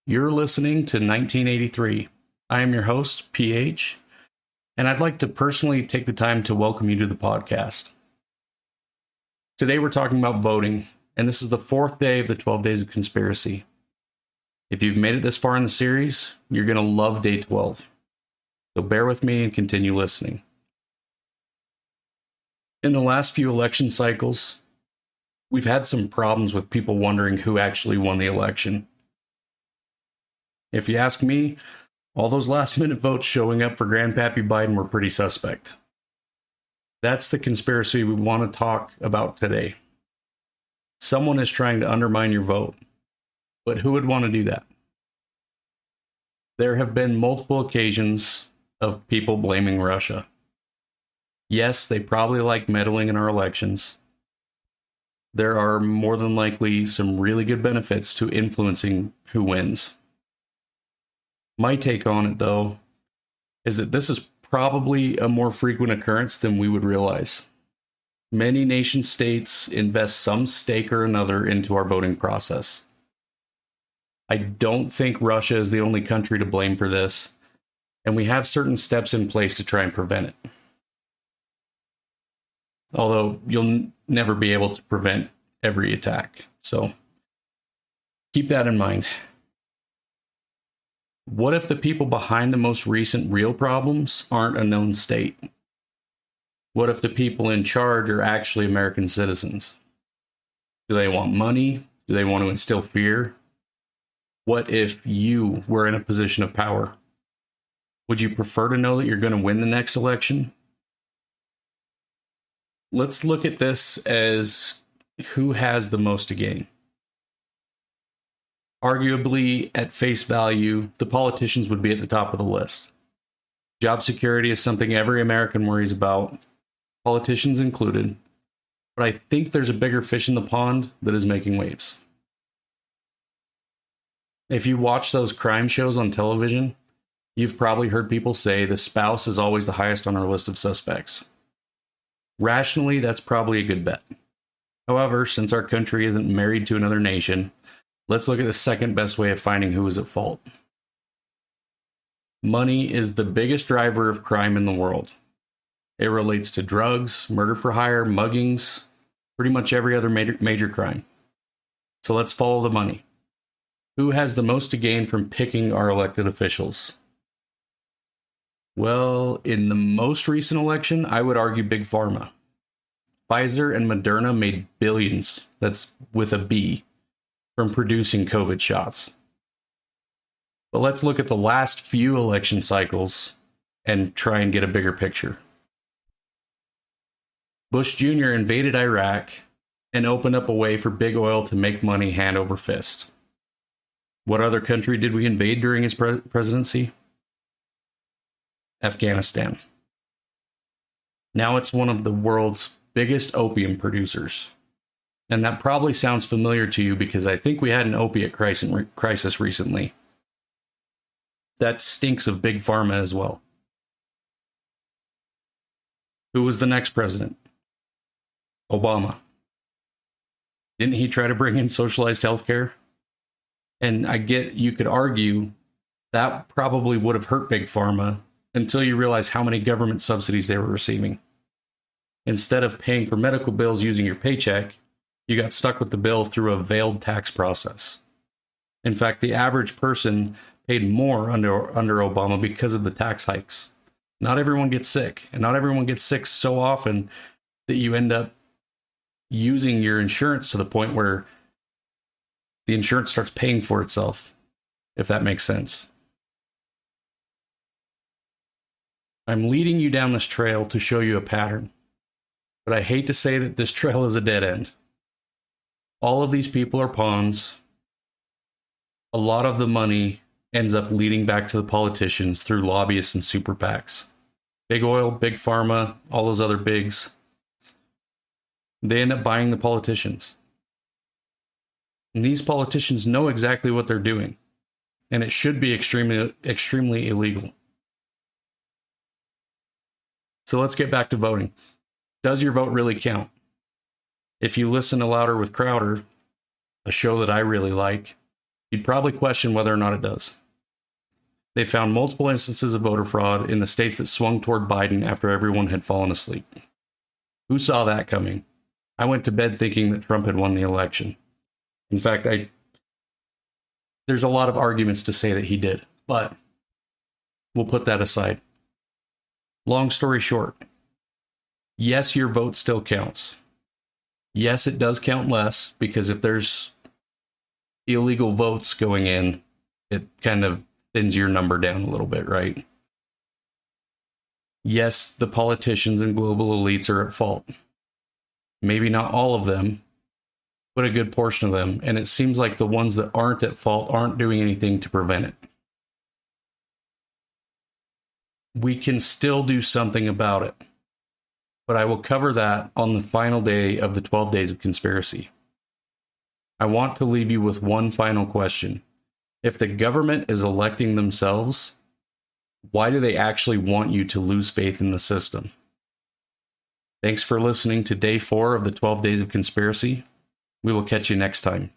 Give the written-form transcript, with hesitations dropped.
You're listening to 1983. I am your host, PH, and I'd like to personally take the time to welcome you to the podcast. Today we're talking about voting, and this is the fourth day of the 12 Days of Conspiracy. If you've made it this far in the series, you're going to love day 12. So bear with me and continue listening. In the last few election cycles, we've had some problems with people wondering who actually won the election. If you ask me, all those last-minute votes showing up for Grandpappy Biden were pretty suspect. That's the conspiracy we want to talk about today. Someone is trying to undermine your vote, but who would want to do that? There have been multiple occasions of people blaming Russia. Yes, they probably like meddling in our elections. There are more than likely some really good benefits to influencing who wins. My take on it, though, is that this is probably a more frequent occurrence than we would realize. Many nation states invest some stake or another into our voting process. I don't think Russia is the only country to blame for this, and we have certain steps in place to try and prevent it. Although you'll never be able to prevent every attack, so keep that in mind. What if the people behind the most recent real problems aren't a known state? What if the people in charge are actually American citizens? Do they want money? Do they want to instill fear? What if you were in a position of power? Would you prefer to know that you're going to win the next election? Let's look at this as who has the most to gain. Arguably, at face value, the politicians would be at the top of the list. Job security is something every American worries about, politicians included, but I think there's a bigger fish in the pond that is making waves. If you watch those crime shows on television, you've probably heard people say the spouse is always the highest on our list of suspects. Rationally, that's probably a good bet. However, since our country isn't married to another nation, let's look at the second best way of finding who is at fault. Money is the biggest driver of crime in the world. It relates to drugs, murder for hire, muggings, pretty much every other major crime. So let's follow the money. Who has the most to gain from picking our elected officials? Well, in the most recent election, I would argue Big Pharma. Pfizer and Moderna made billions, that's with a B, from producing COVID shots. But let's look at the last few election cycles and try and get a bigger picture. Bush Jr. invaded Iraq and opened up a way for big oil to make money hand over fist. What other country did we invade during his presidency? Afghanistan. Now it's one of the world's biggest opium producers. And that probably sounds familiar to you because I think we had an opiate crisis recently. That stinks of Big Pharma as well. Who was the next president? Obama. Didn't he try to bring in socialized healthcare? And I get you could argue that probably would have hurt Big Pharma until you realize how many government subsidies they were receiving. Instead of paying for medical bills using your paycheck, you got stuck with the bill through a veiled tax process. In fact, the average person paid more under Obama because of the tax hikes. Not everyone gets sick, and not everyone gets sick so often that you end up using your insurance to the point where the insurance starts paying for itself, if that makes sense. I'm leading you down this trail to show you a pattern, but I hate to say that this trail is a dead end. All of these people are pawns. A lot of the money ends up leading back to the politicians through lobbyists and super PACs. Big oil, big pharma, all those other bigs. They end up buying the politicians. And these politicians know exactly what they're doing. And it should be extremely illegal. So let's get back to voting. Does your vote really count? If you listen to Louder with Crowder, a show that I really like, you'd probably question whether or not it does. They found multiple instances of voter fraud in the states that swung toward Biden after everyone had fallen asleep. Who saw that coming? I went to bed thinking that Trump had won the election. In fact, there's a lot of arguments to say that he did, but we'll put that aside. Long story short, yes, your vote still counts. Yes, it does count less, because if there's illegal votes going in, it kind of thins your number down a little bit, right? Yes, the politicians and global elites are at fault. Maybe not all of them, but a good portion of them. And it seems like the ones that aren't at fault aren't doing anything to prevent it. We can still do something about it. But I will cover that on the final day of the 12 Days of Conspiracy. I want to leave you with one final question. If the government is electing themselves, why do they actually want you to lose faith in the system? Thanks for listening to Day 4 of the 12 Days of Conspiracy. We will catch you next time.